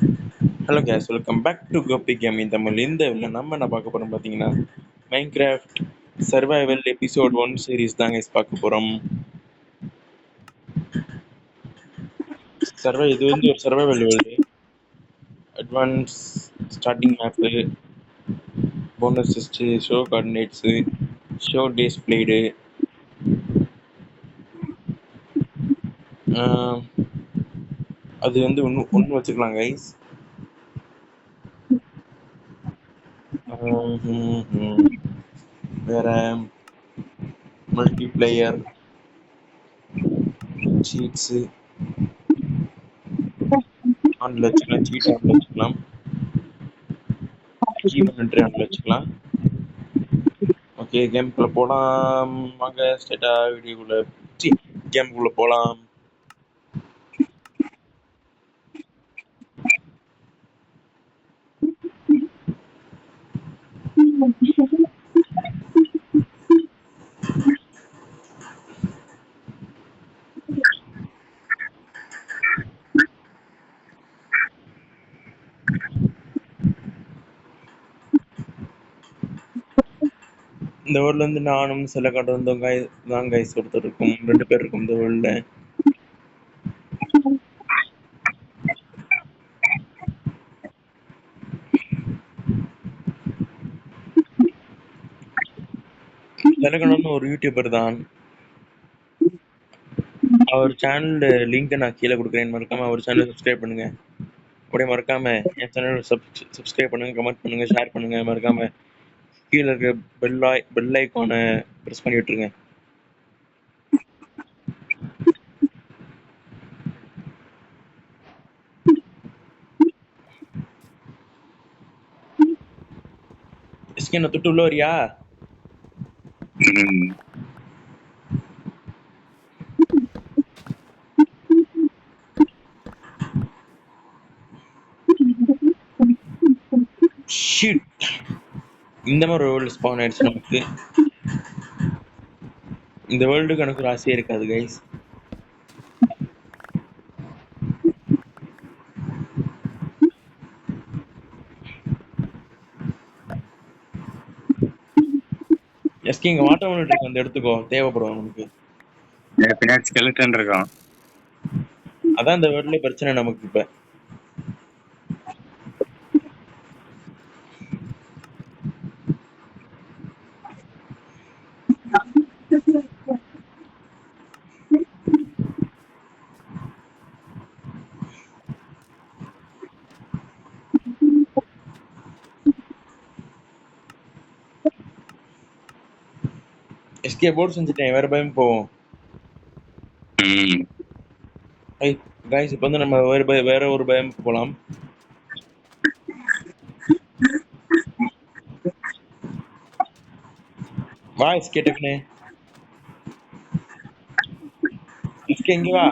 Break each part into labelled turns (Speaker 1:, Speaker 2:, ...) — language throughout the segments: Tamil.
Speaker 1: Hello guys, welcome back to Gopi gaming Tamil. இந்த இதில் நம்ம என்ன பார்க்க போகிறோம் பார்த்தீங்கன்னா, மைன்கிராஃப்ட் சர்வைவல் எபிசோட் 1 சீரீஸ் தாங்க guys பார்க்க போகிறோம். இது வந்து ஒரு survival world. Advance starting map, bonus list, show coordinates, show days played, அது வந்து ஒன்று வச்சுக்கலாம் கைஸ். வேற மல்டிப்ளேயர் சீட்ஸு ஆன்ல வச்சுக்கலாம், சீட் ஆன்ல வச்சுக்கலாம், கீபெண்ட் ஆன்ல வச்சுக்கலாம். ஓகே, கேம்குள்ளே போகலாம் வாங்க. ஸ்ட்ரைட்டாக வீடியோக்குள்ளே கேம்குள்ளே போகலாம். இந்த வேர்ல்ட்ல இருந்து நானும் சில கடை வந்தவங்க தான் கைஸ் ஒருத்தர் இருக்கும், 2 பேர் இருக்கும் இந்த வேர்ல்ட்ல. சிலகணம்னு ஒரு யூடியூபர் தான். அவர் சேனல் லிங்க் நான் கீழே கொடுக்குறேன், மறக்காம அவர் சேனல் சப்ஸ்கிரைப் பண்ணுங்க. அப்படியே மறக்காம என் சேனல் சப்ஸ்கிரைப் பண்ணுங்க, கமெண்ட் பண்ணுங்க, ஷேர் பண்ணுங்க. மறக்காம கீழே இருக்க பெல் ஐக்கானை ப்ரெஸ் பண்ணி விட்டுருங்க. என்ன தொட்டு உள்ள வரியா? ஷிட், இந்த மாதிரி ஒரு வேர்ல்டு ஸ்பான் ஆயிடுச்சு நமக்கு. இந்த வேர்ல்டுக்கு எனக்கு ஒரு ஆசையே இருக்காது கைஸ். எஸ்கே, இங்க வாட்டர் மெலன் இருக்கு, அந்த எடுத்துக்கோ, தேவைப்படும் நமக்கு.
Speaker 2: பின்னாடி ஸ்கெலட்டன் இருக்கான்.
Speaker 1: அதான் இந்த வேர்ல்ட்ல பிரச்சனை நமக்கு இப்ப. எஸ்கே போர்டு செஞ்சுட்டேன், வேற பயம் போவோம். கைஸ், இப்போ வந்து நம்ம வேற ஒரு பயம் போலாம். வா எஸ்கே, டக்குனு எஸ்கே இங்க வா.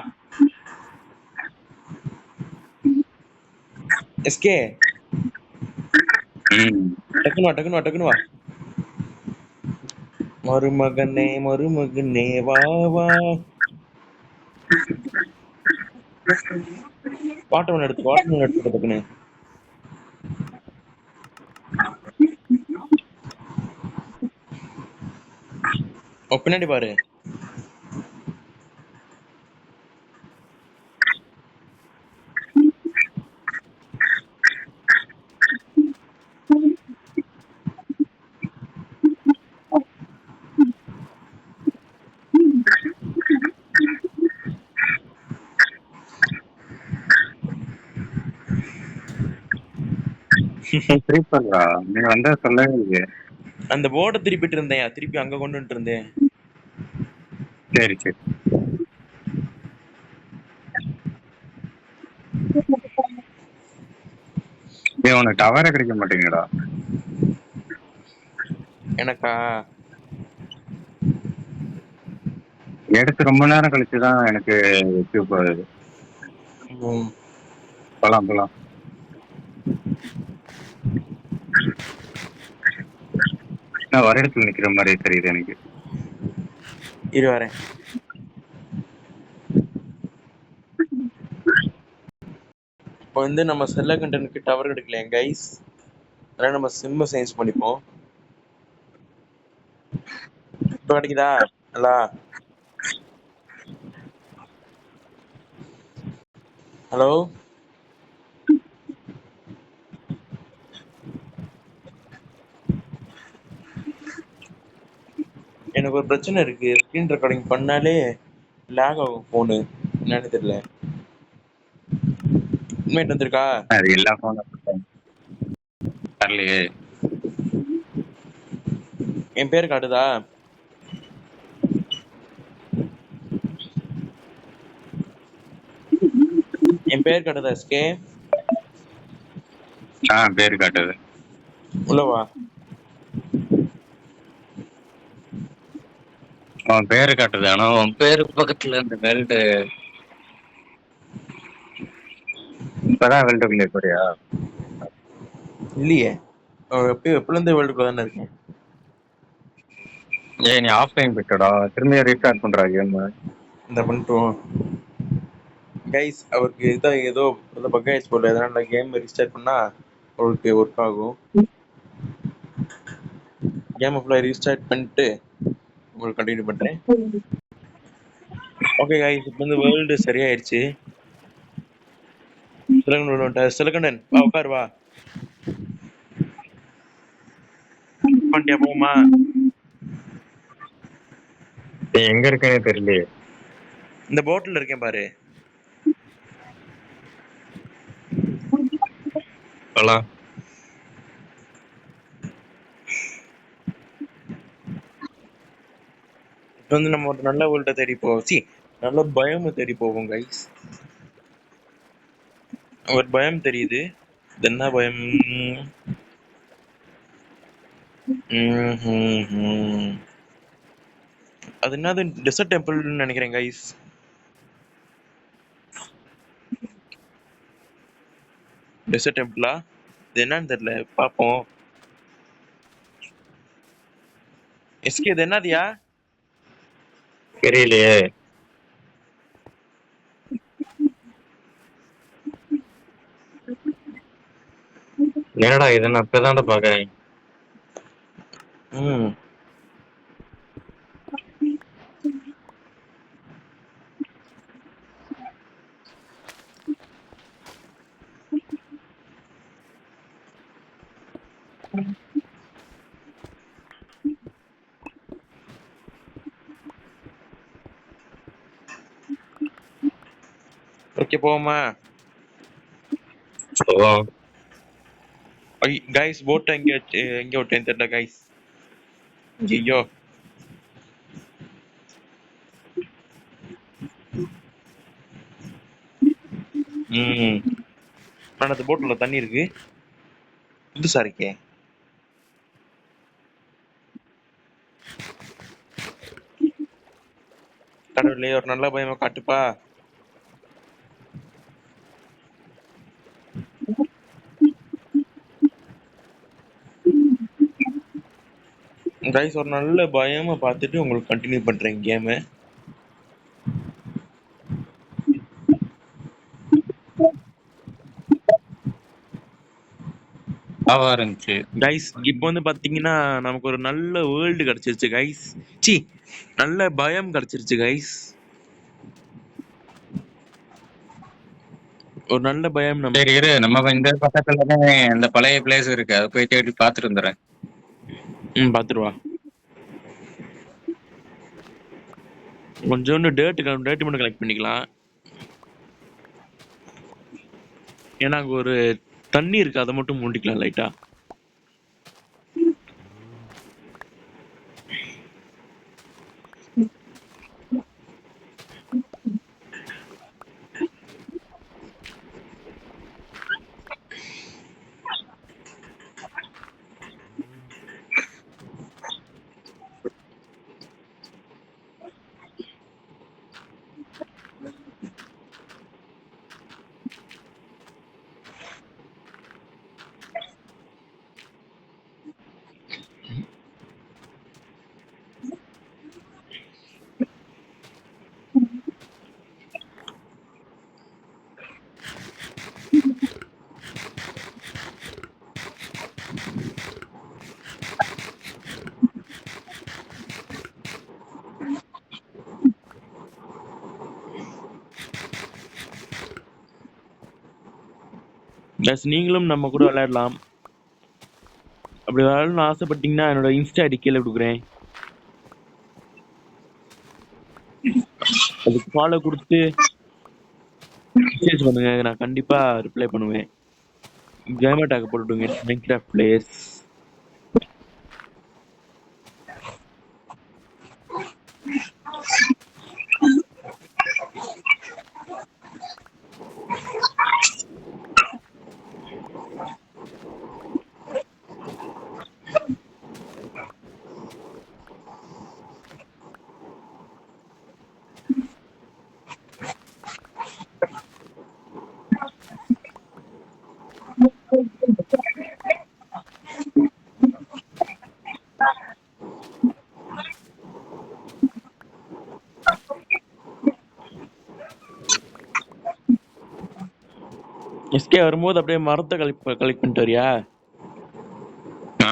Speaker 1: எஸ்கே டக்குனு வா. மருமகனே வா வா. வாட்டர் எடுத்து டக்குனு. பின்னாடி பாரு.
Speaker 2: நீ வந்தா சொல்லவே இல்லையே.
Speaker 1: அந்த போர்டை திருப்பிட்டு இருந்தேன், திருப்பி அங்க கொண்டு வந்துட்டு இருந்தேன்.
Speaker 2: சரி சரி. உனக்கு டவரே கிடைக்க மாட்டேங்கடா.
Speaker 1: எனக்கா?
Speaker 2: எடுத்து ரொம்ப நேரம் கழிச்சுதான் எனக்கு போகுது. போலாம். நான் வர இடத்துல நிக்கிற மாதிரி தெரியுது எனக்கு.
Speaker 1: இரு வரேன். இப்போ வந்து நம்ம செல்ல கண்டனுக்கு டவர் எடுக்கலையா கைஸ், அதனால நம்ம சிம்ம சேஞ்ச் பண்ணிப்போம். இப்போ கிடைக்குதா நல்லா? ஹலோ, எனக்கு ஒரு பிரச்சனை இருக்கு. ஸ்க்ரீன் ரெக்கார்டிங் பண்ணாலே லேக் ஆகும் ஃபோனு, என்னன்னு தெரியல. இன்வைட் வந்திருக்கா?
Speaker 2: அது எல்லா ஃபோனும் வரலையே.
Speaker 1: என் பேர் காட்டுதா? என் பேர் காட்டுதா எஸ்கே?
Speaker 2: பேரு காட்டுது.
Speaker 1: உள்ளவா?
Speaker 2: அவன் பேரு காட்டுது, ஆனா அவன் பேருக்கு பக்கத்துல இந்த வெல்டு இப்பதான் வெல்டுக்குள்ளே போறியா?
Speaker 1: இல்லையே, எப்பலேருந்து வேர்ல்டுக்குள்ள தானே இருக்கேன்.
Speaker 2: ஏய், நீ ஆஃப்லைன் போயிட்டடா, திரும்பியும் ரீஸ்டார்ட் பண்றா கேம்.
Speaker 1: இந்த பண்ணிட்டோம் கைஸ். அவருக்கு இதான் ஏதோ பக் ஆயிடுச்சு போல, அதனால கேம் ரீஸ்டார்ட் பண்ணா அவருக்கு ஒர்க் ஆகும். கேமை ஃபுல்லாக ரீஸ்டார்ட் பண்ணிட்டு உங்களுக்கு கண்டினியூ பண்ணுறேன். ஓகே கைஸ், இப்போ வந்து வேர்ல்டு சரியாயிடுச்சு. சிலகண்டன் வா, உட்கார் வா. பண்ணிட்டியா? போமா.
Speaker 2: நீ எங்க இருக்கேன்னு தெரியலையே.
Speaker 1: இந்த போட்டில் இருக்கேன் பாரு.
Speaker 2: போலாம்.
Speaker 1: இப்போ வந்து நம்ம ஒரு நல்ல வேர்ல்டை தேடி போவோம். நல்ல பயம் தேடி போவோம் கைஸ். ஒரு பயம் தெரியுது. இது என்ன பயம்? அது என்னது? டெசர்ட் டெம்பிள்னு நினைக்கிறேன் கைஸ். டெசர்ட் டெம்பிளா? இது என்னன்னு தெரியல, பார்ப்போம். எஸ்கே, இது என்னதியா?
Speaker 2: தெரியலையே. என்னடா இது, நான் இப்பதான்டா பாக்குறேன்.
Speaker 1: ம் ஓகே, போவோமா?
Speaker 2: போவோம்.
Speaker 1: கைஸ், போட்டை எங்க விட்டேன்னு தெரியல கைஸ். ஐயோ, நான் அந்த போட்டுல தண்ணி இருக்கு, புதுசா இருக்கே. கடவுளே, ஒரு நல்ல பயமா காட்டுப்பா. கைஸ், ஒரு நல்ல பயமா பார்த்துட்டு உங்களுக்கு கண்டினியூ பண்றேன் கேமு.
Speaker 2: பாவா இருந்துச்சு
Speaker 1: கைஸ், இப்போ வந்து பாத்தீங்கன்னா நமக்கு ஒரு நல்ல வேர்ல்டு கிடைச்சிருச்சு கைஸ். சி, நல்ல பயம் கிடைச்சிருச்சு கைஸ். ஒரு நல்ல பயம் நம்ம.
Speaker 2: சரி இரு, நம்ம இந்த பக்கத்துலதான் இந்த பழைய பிளேஸ் இருக்கு, அதை போய் தேடி பாத்துட்டு வந்துடுறேன்.
Speaker 1: பாத்துருவா. கொஞ்சோண்டு டேர்ட் மட்டும் கலெக்ட் பண்ணிக்கலாம். ஏன்னா அங்க ஒரு தண்ணி இருக்கு, அதை மட்டும் மூண்டிக்கலாம் லைட்டா. ப்ளஸ் நீங்களும் நம்ம கூட விளையாடலாம். அப்படி விளையாடணும்னு ஆசைப்பட்டீங்கன்னா என்னோட இன்ஸ்டா ஐடி கீழே கொடுக்குறேன். அதுக்கு ஃபாலோ கொடுத்து மெசேஜ் பண்ணுங்க, நான் கண்டிப்பா ரிப்ளை பண்ணுவேன். கேமர் டேக் போட்டுவிடுங்க, மைன்கிராஃப்ட் பிளேயர்ஸ். எஸ்கே வரும்போது அப்படியே மரத்தை கலெக்ட் பண்ணிட்டு வரியா?
Speaker 2: ஆ.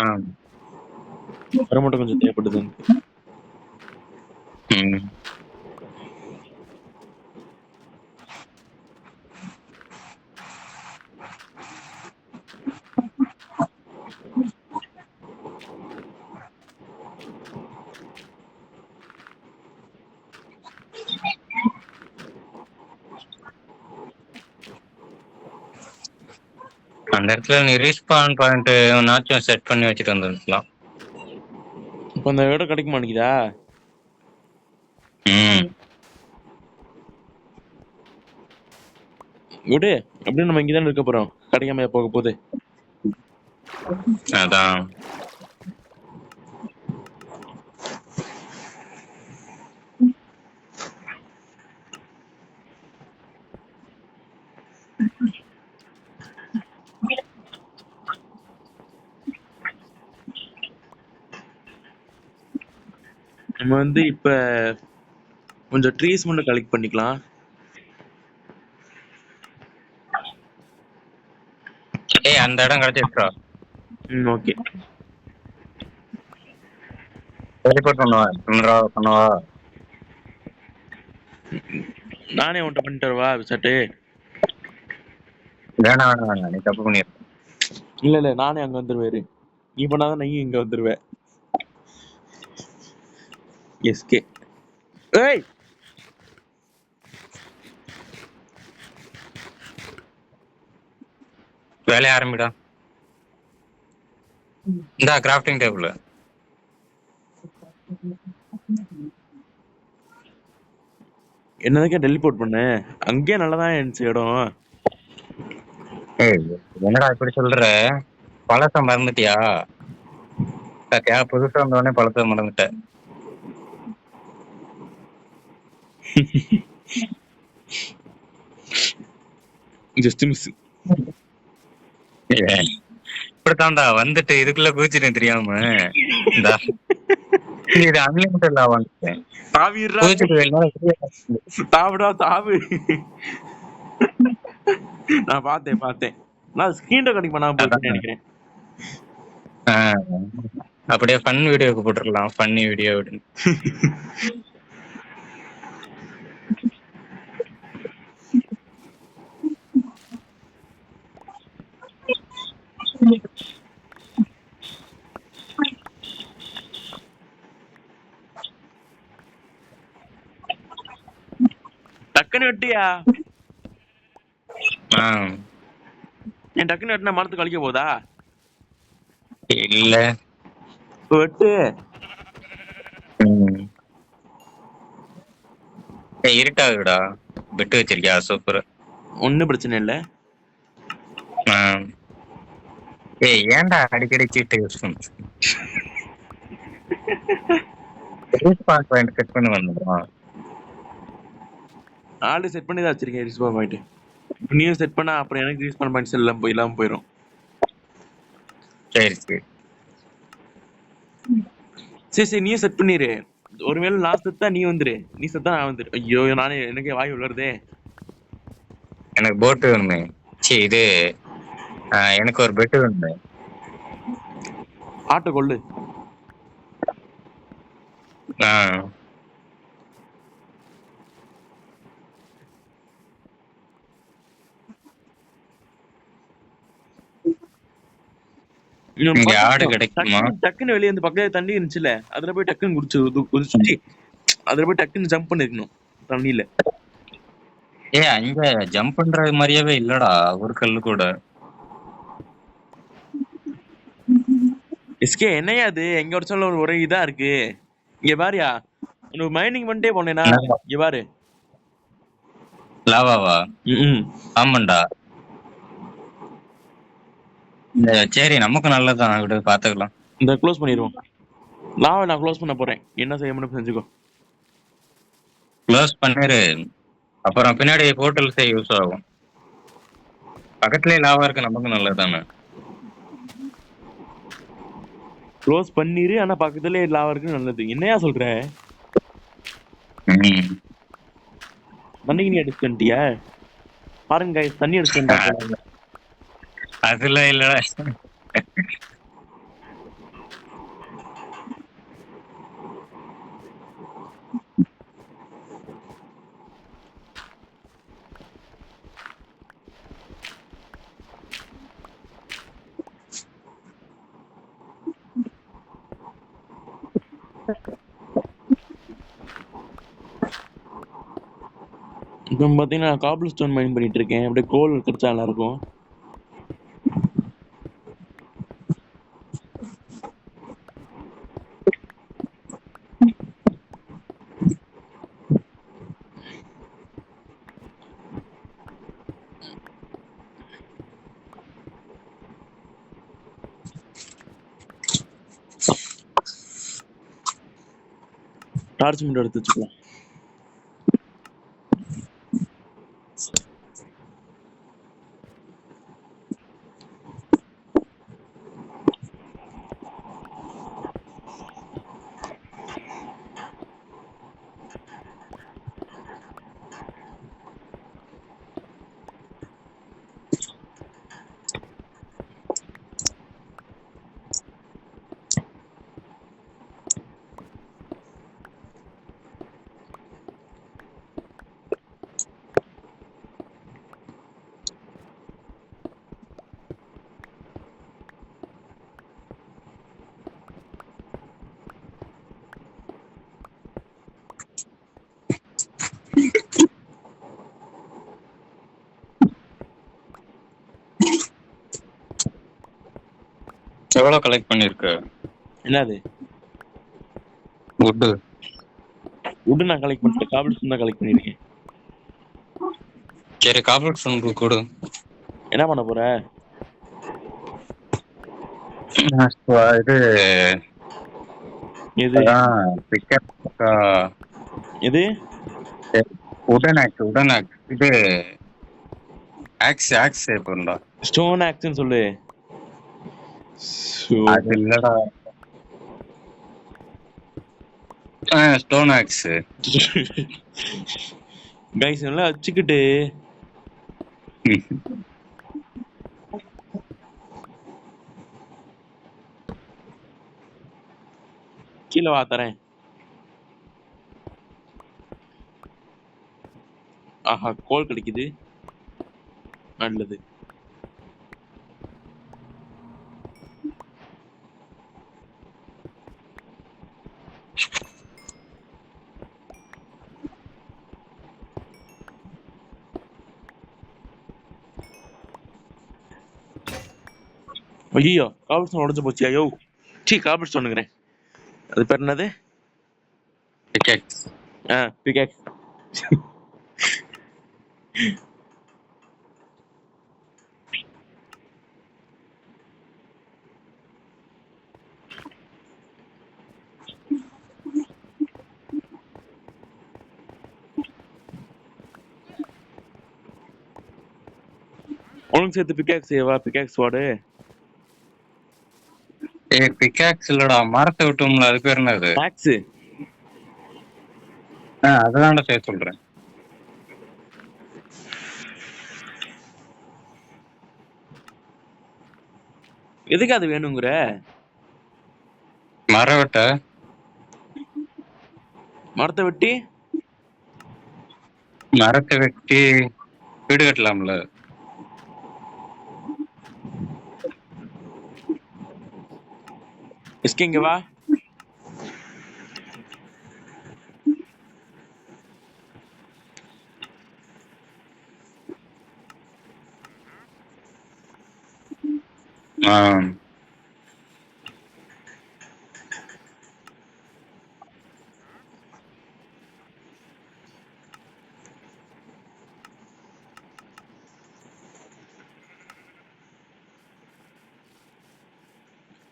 Speaker 1: மரம் மட்டும் கொஞ்சம் தேவைப்படுது எனக்கு.
Speaker 2: ம். அந்த இடத்துல நீ ரீஸ்பான் பாயிண்ட் ஒன்னாச்சும் செட் பண்ணி வச்சுட்டு வந்துருக்கலாம்.
Speaker 1: இப்போ அந்த இடம் கிடைக்க மாட்டேங்குதா?
Speaker 2: ம்.
Speaker 1: விடு, அப்படியே நம்ம இங்கதானே இருக்க போறோம், கிடைக்காம போக போகுது.
Speaker 2: அதான்.
Speaker 1: நம்ம வந்து இப்ப கொஞ்சம் ட்ரீஸ் மட்டும் கலெக்ட் பண்ணிக்கலாம்.
Speaker 2: ஏய், அந்த இடம் கிடைச்சிருக்கா?
Speaker 1: ஓகே.
Speaker 2: டெலிபோர்ட் பண்ணுவா.
Speaker 1: நானே உன்ட்ட பண்ணிட்டு வரவா விசாட்டு?
Speaker 2: வேணாம், நீ தப்பு பண்ணிருக்க.
Speaker 1: இல்ல நானே அங்க வந்துருவேரு. நீ பண்ணாதான் நீ இங்க வந்துருவ. எஸ்கே. ஏய்,
Speaker 2: வேலைய ஆரம்பிடா. இந்த கிராஃப்டிங் டேபிள்.
Speaker 1: என்னதுக்கே டெலிபோர்ட் பண்ண? அங்கேயே நல்லதான் இருந்துச்சு இடம்.
Speaker 2: ஏய், என்னடா இப்படி சொல்ற? பழச மறந்துட்டியா? சத்தியா புதுசா வந்தவொடனே பழச மறந்துட்ட.
Speaker 1: Just miss.
Speaker 2: இப்படித்தான்டா வந்துட்டு இதுக்குள்ள குதிச்சிட்டேன் தெரியாம. இந்தா இது அன்லிமிட்டட் வந்துட்டேன்.
Speaker 1: தாவிடுறா, தாவுடா தாவு. நான் பார்த்தேன். நான் ஸ்கிரீன் ரெக்கார்டிங் பண்ணாம போயிட்டேன்னு நினைக்கிறேன்.
Speaker 2: அப்படியே ஃபன் வீடியோக்கு போட்டுடலாம். Funny video.
Speaker 1: டக்குன்னு வெட்டியா? என் டக்குன்னு வெட்டினா மரத்துக்கு அழிக்க போதா?
Speaker 2: இல்ல
Speaker 1: வெட்டு.
Speaker 2: இருட்டாகுடா. பெட்டு வச்சிருக்கியா? சூப்பர்.
Speaker 1: ஒன்னும் பிரச்சனை இல்ல.
Speaker 2: ஏய், ஏன்டா அடிக்கடி சீட்டு யூஸ் பண்ணு? ரீஸ்பான் பாயிண்ட் செட் பண்ணி வந்துடுறோம்.
Speaker 1: ஆல்ரெடி செட் பண்ணி தான் வச்சிருக்கேன் ரீஸ்பான் பாயிண்ட். நீயும் செட் பண்ணா அப்புறம் எனக்கு ரீஸ்பான் பாயிண்ட்ஸ் எல்லாம் இல்லாம போயிடும்.
Speaker 2: சரி
Speaker 1: சரி நீயும் செட் பண்ணிரு. ஒருவேளை நான் செத்தா நீ வந்துரு, நீ செத்தா நான் வந்துரு. ஐயோ, நானே எனக்கே வாய் உள்ளதே.
Speaker 2: எனக்கு போட்டு வேணுமே. சரி, இது எனக்கு ஒரு பெட்டு வேணுமே.
Speaker 1: ஆட்டோ கொள்ளு.
Speaker 2: இங்க ஆடு கிடைக்குமா?
Speaker 1: டக்குன்னு வெளியே வந்து பக்கத்துல தண்ணி இருந்துச்சுல, அதுல போய் டக்குன்னு குதிச்சு அதுல போய் டக்குன்னு ஜம்ப் பண்ணிருக்கணும் தண்ணியில.
Speaker 2: அங்க ஜம்ப் பண்றது மாதிரியாவே இல்லடா ஒரு கல்லு கூட.
Speaker 1: எஸ்கே என்னையா அது எங்க ஒரு ஒரே இதா இருக்கு. இங்க பாரியா, உனக்கு மைனிங் பண்ணிட்டே போனேனா, இங்க பாரு.
Speaker 2: லாவாவா? ஆமாண்டா. சரி நமக்கு நல்லதுதான், விட பாத்துக்கலாம்.
Speaker 1: இந்த க்ளோஸ் பண்ணிடுவோம். லாவை நான் க்ளோஸ் பண்ண போறேன், என்ன செய்ய முடியும் செஞ்சுக்கோ.
Speaker 2: க்ளோஸ் பண்ணிரு, அப்புறம் பின்னாடி போர்ட்டல் செய்ய யூஸ் ஆகும். பக்கத்துலயே லாவா இருக்கு, நமக்கு நல்லதுதானே.
Speaker 1: க்ளோஸ் பண்ணிரு, ஆனா பக்கத்துலயே லாவா இருக்கு நல்லது. என்னையா சொல்ற? தண்ணிக்கு நீ அடிச்சு வந்துட்டியா? பாருங்க guys, தண்ணி அடிச்சு வந்தா
Speaker 2: அதுல இல்லடா.
Speaker 1: இப்போ பாத்தீங்கன்னா காபிள் ஸ்டோன் மைன் பண்ணிட்டு இருக்கேன். அப்படியே கோல் கிடைச்சா நல்லா இருக்கும். டார்ச் மட்டும் எடுத்து வச்சுக்கலாம்.
Speaker 2: எவ்வளவு கலெக்ட் பண்ணிருக்க?
Speaker 1: என்னது?
Speaker 2: வுட்டு
Speaker 1: நான் கலெக்ட் பண்ணிட்டேன். காபிள் ஸ்டோன் தான் கலெக்ட் பண்ணிருக்கேன்.
Speaker 2: சரி காபிள் ஸ்டோன் கொடு.
Speaker 1: என்ன பண்ண போற?
Speaker 2: இது
Speaker 1: எது எது?
Speaker 2: உடன் ஆக்ஸ் இது ஆக்ஸ் பண்ணா
Speaker 1: ஸ்டோன் ஆக்ஸ்னு சொல்லு.
Speaker 2: அது இல்லடா, ஸ்டோன் ஆக்ஸ்.
Speaker 1: கைஸ் எல்லாம் வச்சுக்கிட்டு கீழே வா தரேன். ஆஹா, கோல் கிடைக்குது, நல்லது. ஐயோ, காபிள் ஸ்டோன் உடஞ்சு போச்சு. ஐயோ காபிள் ஸ்டோனுங்கிறேன். அது பேர் என்னது?
Speaker 2: பிகேக்ஸ்.
Speaker 1: பிகேக்ஸ். உனக்கு சேர்த்து பிகேக்ஸ் வா, பிகேக்ஸ் வாடு.
Speaker 2: பிகாக்ஸ் இல்லடா, மரத்தை விட்டோம்ல, அது பேர் என்னது?
Speaker 1: ஆக்ஸ்.
Speaker 2: அதனால சேர்த்து சொல்றேன்.
Speaker 1: எதுக்கு அது வேணுங்கிற? மரத்தை வெட்டி
Speaker 2: வீடு கட்டலாம்ல.
Speaker 1: எஸ்கே இங்க வா.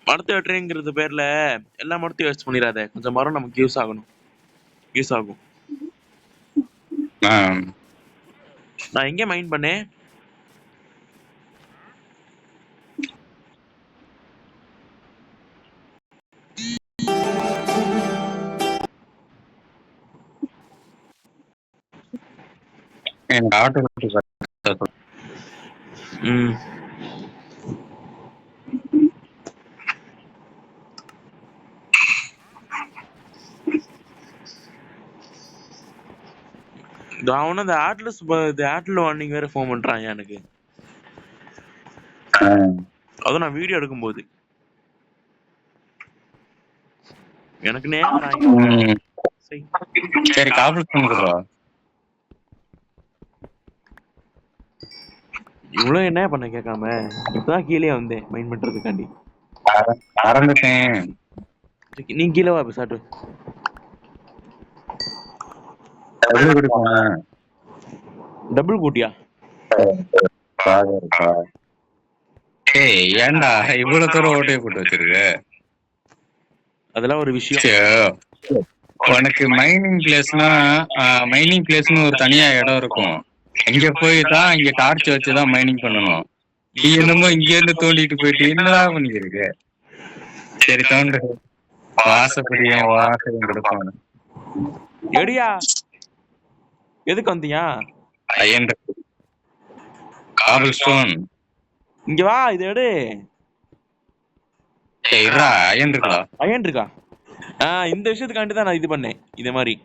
Speaker 1: மரத்தை வெட்டுறேங்கிறது பேர்ல எல்லா மரத்தையும் வேஸ்ட் பண்ணிடாத. கொஞ்சம் மரம் நமக்கு யூஸ் ஆகும். நான் எங்க மைண்ட் பண்ணேன்? அவன அந்த ஆட்ல வார்னிங் வேற ஃபோன் பண்றான் எனக்கு. அதுவும் நான் வீடியோ எடுக்கும்போது எனக்கு நேரம்.
Speaker 2: சரி காபல் பண்ணுறா.
Speaker 1: இவ்வளவு என்ன பண்ண கேட்காம இப்பதான் கீழே வந்தேன் மைண்ட் பண்றதுக்காண்டி. நீ கீழே வா சாட்டு. டபுள் கூட்டியா?
Speaker 2: ஏன்டா இவ்வளவு தூரம் ஓட்டையை போட்டு வச்சிருக்க?
Speaker 1: அதெல்லாம் ஒரு விஷயம்.
Speaker 2: உனக்கு மைனிங் பிளேஸ்னு ஒரு தனியா இடம் இருக்கும். இங்க போய் தான் இங்க டார்ச் வச்சுதான் மைனிங் பண்ணணும். நீ என்னமோ இங்க இருந்து தோண்டிட்டு போயிட்டு என்னதான் பண்ணிருக்க? சரி தோண்டு. வாசப்படி வாசகம் கொடுப்பாங்க.
Speaker 1: எடியா எதுக்கு வந்தியா?
Speaker 2: காபிள் ஸ்டோன்
Speaker 1: இங்க வா, இது எடு.
Speaker 2: அயன்
Speaker 1: இருக்கா? இந்த விஷயத்துக்காண்டி தான் நான் இது பண்ணேன். இதே மாதிரி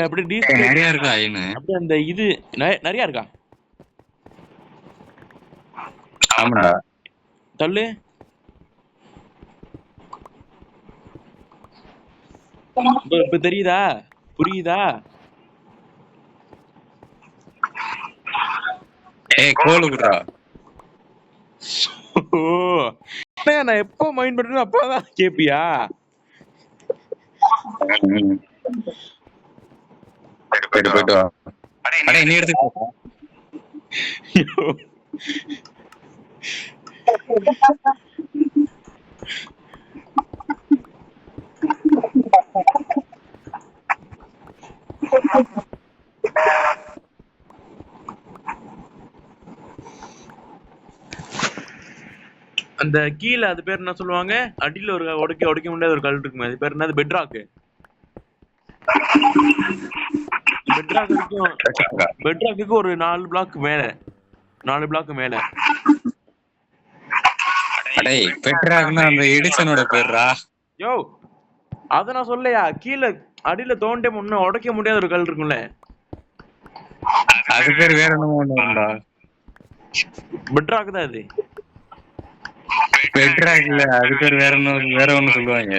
Speaker 1: அப்படி
Speaker 2: நிறைய இருக்கா அயன்?
Speaker 1: அப்படி அந்த இது நிறைய இருக்கா?
Speaker 2: ஆமாடா.
Speaker 1: தள்ளு. இப்ப தெரியுதா? புரியுதா?
Speaker 2: கோலுக்குடா.
Speaker 1: நான் எப்போ மைண்ட் பண்றேன் அப்பதான் கேப்பியா?
Speaker 2: போயிட்டு வா. அடே நீ எடுத்து.
Speaker 1: அந்த கீழே அது பேர் என்ன சொல்லுவாங்க? அடியில ஒரு உடைக்க முடியாத ஒரு கல் இருக்குமே, அது பேர் என்னது? பெட்ராக். பெட்ராக்கு ஒரு 4 பிளாக் மேல.
Speaker 2: அடே பெட்ராக்னா அந்த எடிசனோட பேர்ரா.
Speaker 1: யோ அத நான் சொல்லலையா? கீழே அடியில தோண்டே முன்ன உடைக்க முடியாத ஒரு கல் இருக்கும்ல,
Speaker 2: அது பேர் வேற என்னமோ ஒண்ணுடா.
Speaker 1: பெட்ராக் தான் அது.
Speaker 2: பெட்ராக் இல்ல, அது பேர் வேற ஒண்ணு சொல்லுவாங்க.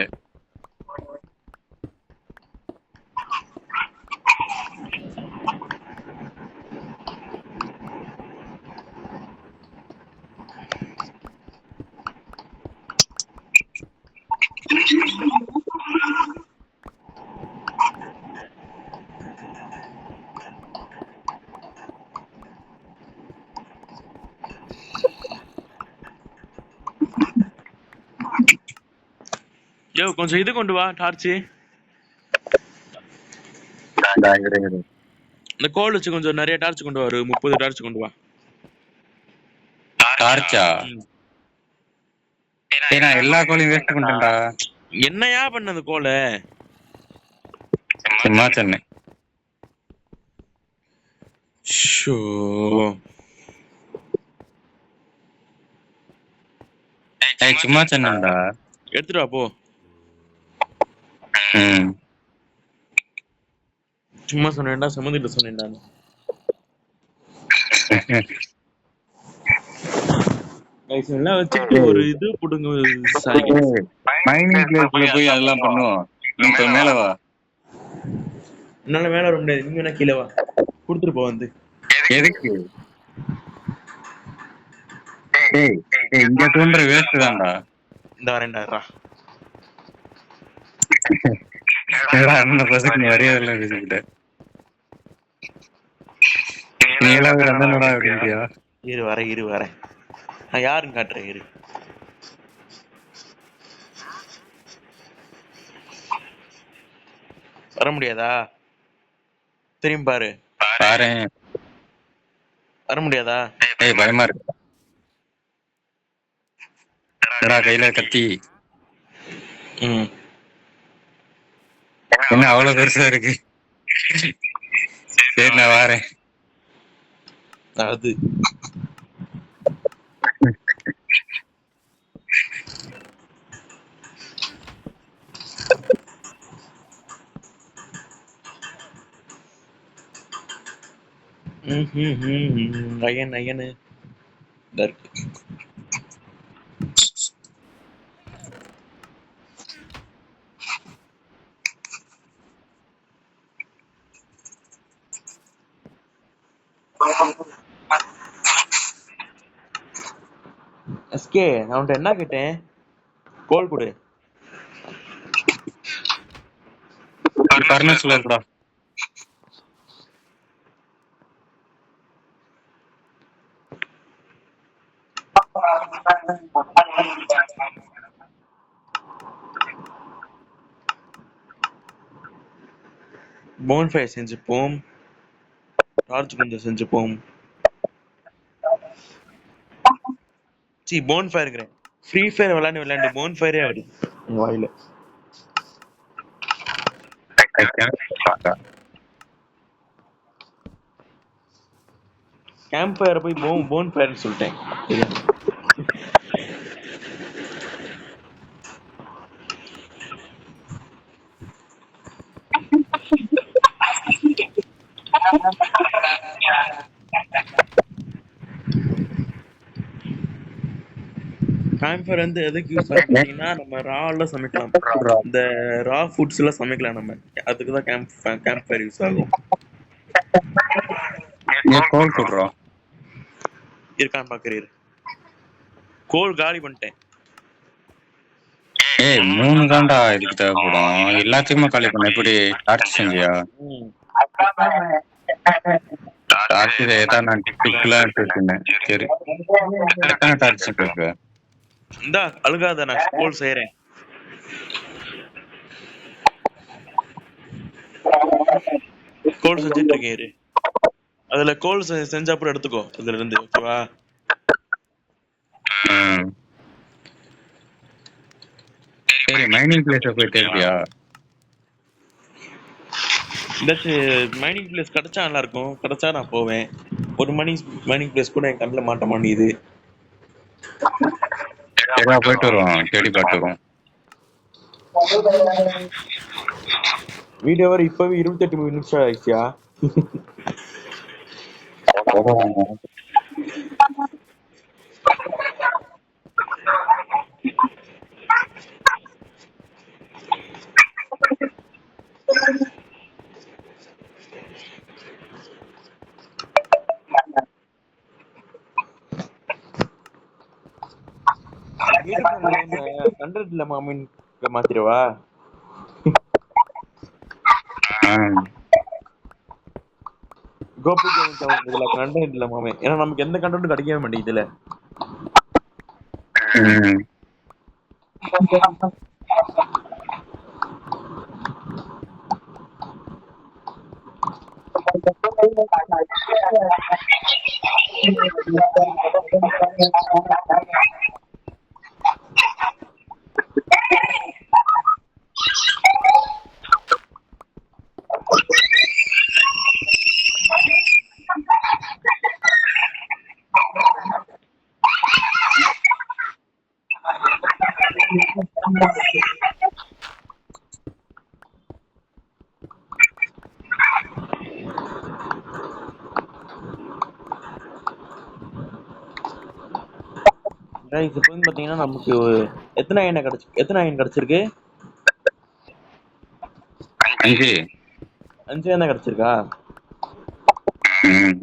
Speaker 1: யோ கொஞ்சம் இது கொண்டு வா, டார்ச். இந்த கோல் வச்சு கொஞ்சம் நிறைய டார்ச் கொண்டு வா. 30 டார்ச் கொண்டு வா.
Speaker 2: டார்ச்சா? நான் எல்லா கோலையும் வேஸ்ட் பண்ணிட்டேன்டா.
Speaker 1: என்னையா பண்ண அந்த கோலை?
Speaker 2: சும்மா சொன்னேன். சும்மா சொன்னேன்டா.
Speaker 1: எடுத்துட்டு வா போ. சும்மா சொன்னேன்டா, சம்மந்திட்டு சொன்னேன்டா. கைஸ் எல்லாம் வச்சுக்கிட்டு ஒரு இது போடுங்க சாய்.
Speaker 2: மைனிங் பிளேஸ்ல போய் அதெல்லாம் பண்ணுவோம். நீ இப்ப மேல வா.
Speaker 1: என்னால மேல வர முடியாது, நீங்க வேணா கீழே வா, கொடுத்துட்டு போ வந்து.
Speaker 2: எதுக்கு? டேய் டேய், இங்க தோன்ற வேஸ்ட் தான்டா.
Speaker 1: இந்த வரேன்டா.
Speaker 2: என்னடா அண்ணன் பசங்க மரியாதைலாம் பேசிக்கிட்ட. நீ எல்லாம் ஒரு அண்ணனடா அப்படின்றியா?
Speaker 1: இரு வரேன். நான் யாருன்னு காட்டுறேன் இரு. வர முடியாதா? திரும்பி பாரு.
Speaker 2: பாரேன்.
Speaker 1: வர முடியாதா?
Speaker 2: ஏய் பயமா இருக்கு. என்னடா கையில கத்தி? என்ன அவ்வளவு பெருசா இருக்கு? சரி நான் வாரேன்.
Speaker 1: அது ஐயனு இருக்கு. எஸ்கே, நான் உன்ட்ட என்ன கேட்டேன்? கோல் கொடு.
Speaker 2: பர்னஸ்ல இருக்குடா.
Speaker 1: போன்ஃபயர் செஞ்சுப்போம், டார்ச் கொஞ்சம் செஞ்சுப்போம். போன்ஃபயர் ஃப்ரீ ஃபயர் விளையாண்டு போன்ஃபயரே ஆகுது உங்க வாயில. கேம்ப் ஃபயரை போய் போன் ஃபயர்னு சொல்லிட்டேன். கேம்ப் ஃபயர் வந்து எதுக்கு யூஸ் ஆகுதுன்னா, நம்ம ரால சமைக்கலாம். இந்த ரா ஃபுட்ஸ் எல்லாம் சமைக்கலாம் நம்ம. அதுக்கு தான் கேம்ப் ஃபயர் யூஸ் ஆகும்.
Speaker 2: கோல் போடுறோம்.
Speaker 1: இருக்கான்னு பாக்குறீரு? கோல் காலி பண்ணிட்டேன்.
Speaker 2: ஏய் 3 தான்டா இதுக்கு தேவைப்படும். எல்லாத்தையுமே காலி பண்ண. எப்படி டார்ச் செஞ்சியா? டார்ச் ஏதா நான் டிக்லாம் எடுத்துட்டேன். சரி எத்தனை டார்ச் இருக்கு?
Speaker 1: இந்தா அழுகாத, நான் கோல் செய்யறேன். கோல் செஞ்சுட்டு இருக்கேன். அதுல கோல் செஞ்சா அப்புறம் எடுத்துக்கோ அதுல இருந்து. ஓகேவா?
Speaker 2: சரி மைனிங் பிளேஸ் போய் தேடியா?
Speaker 1: மைனிங் பிளேஸ் கிடைச்சா நல்லா இருக்கும். கிடைச்சா நான் போவேன். ஒரு மைனிங் பிளேஸ் கூட என் கண்ணில் மாட்ட மாட்டேங்குது.
Speaker 2: போயிட்டு வருவோம், தேடி பார்த்துருவோம்.
Speaker 1: வீடியோ வர இப்பவே 28 நிமிஷம் ஆயிடுச்சியா? கண்டென்ட் இல்லாம மீன் மாத்திரவா? கோபி இதுல கண்டென்ட் இல்லாம, ஏன்னா நமக்கு எந்த கண்டென்ட்டும் கிடைக்கவே மாட்டேங்குது இதுல. கைஸ் இப்போ வந்து பாத்தீங்கன்னா நமக்கு எத்தனை அயன் கிடைச்சிருக்கு?
Speaker 2: 5.
Speaker 1: 5 அயன் தான் கிடைச்சிருக்கா?
Speaker 2: ம்.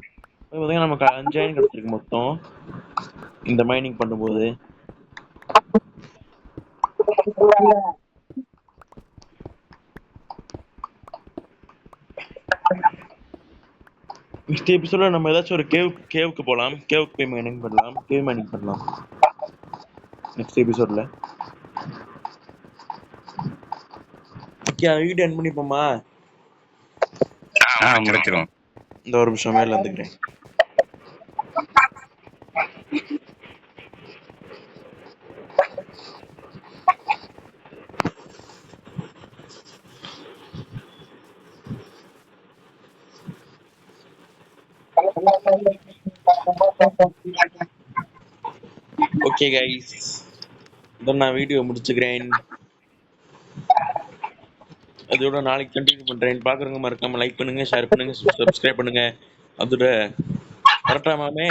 Speaker 1: இப்போ பாத்தீங்கன்னா நமக்கு 5 அயன் கிடைச்சிருக்கு மொத்தம் இந்த மைனிங் பண்ணும்போது. நெக்ஸ்ட் எபிசோட்ல நம்ம ஏதாச்சும் ஒரு கேவுக்கு போலாம். கேவுக்கு போய் மைனிங் பண்ணலாம். கேவ் மைனிங் பண்ணலாம் நெக்ஸ்ட் எபிசோட்ல. ஓகே, வீடியோ எண்ட் பண்ணிப்போமா?
Speaker 2: முடிச்சிரும்.
Speaker 1: இந்த ஒரு நிமிஷம் மேல வந்துக்கிறேன். ஓகே கைஸ், இதான் நான் வீடியோ முடிச்சுக்கிறேன். அதோட நாளைக்கு கண்டினியூ பண்றேன். பாக்குறவங்க மறக்காம லைக் பண்ணுங்க, ஷேர் பண்ணுங்க, சப்ஸ்கிரைப் பண்ணுங்க. அதோட கரெக்டா மாமே